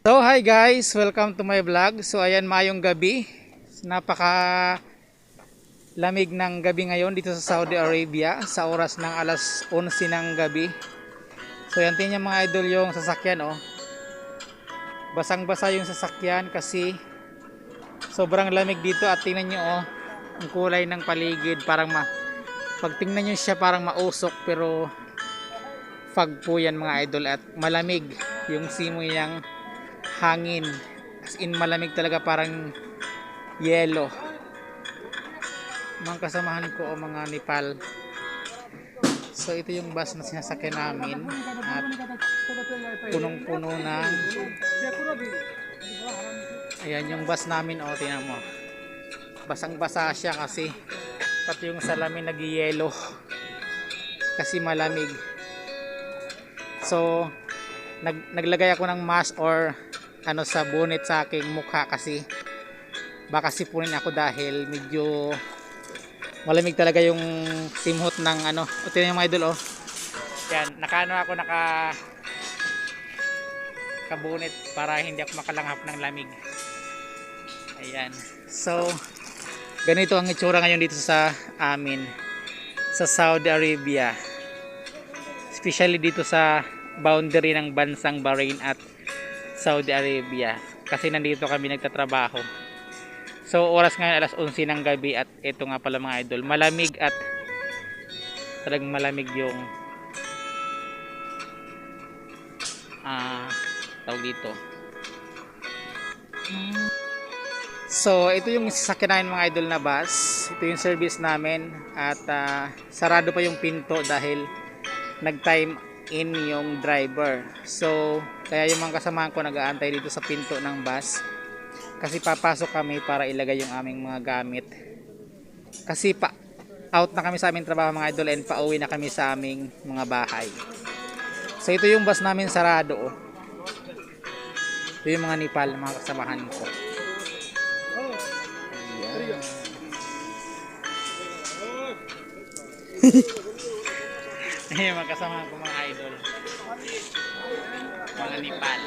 So hi guys, welcome to my vlog. So ayan, mayong gabi. Napaka lamig ng gabi ngayon dito sa Saudi Arabia sa oras ng alas 11 ng gabi. So yan, tingnan mga idol yung sasakyan oh. Basang-basa yung sasakyan kasi sobrang lamig dito at tingnan nyo oh, ang kulay ng paligid parang pag tingnan nyo siya parang mausok pero fog po yan mga idol at malamig yung simoy ng hangin, as in malamig talaga, parang yelo. Mga kasamahan ko o mga Nepal. So ito yung bus na sinasakyan namin at punong-puno ng ayan yung bus namin oh, tingnan mo. Basang-basa siya kasi pati yung salamin nag-yelo kasi malamig. So naglagay ako ng mask or ano sa bonnet sa aking mukha kasi baka sipunin ako dahil medyo malamig talaga yung simhot ng ano. O tingnan yung mga idol oh. Yan, nakaano ako, bonnet para hindi ako makalanghap ng lamig. Ayan. So ganito ang itsura ngayon dito sa amin sa Saudi Arabia. Especially dito sa boundary ng bansang Bahrain at Saudi Arabia kasi nandito kami nagtatrabaho. So oras ngayon alas 11 ng gabi at ito nga pala mga idol, malamig at talagang malamig yung tawag dito. So ito yung sasakyan namin mga idol na bus. Ito yung service namin at sarado pa yung pinto dahil nag-time in yung driver. So kaya yung mga kasamahan ko nag-aantay dito sa pinto ng bus kasi papasok kami para ilagay yung aming mga gamit kasi out na kami sa aming trabaho mga idol and pauwi na kami sa aming mga bahay. So ito yung bus namin, sarado oh. Ito yung mga Nepal, mga kasamahan ko. Ayan mga kasamahan ko mga idol, mga Nepal.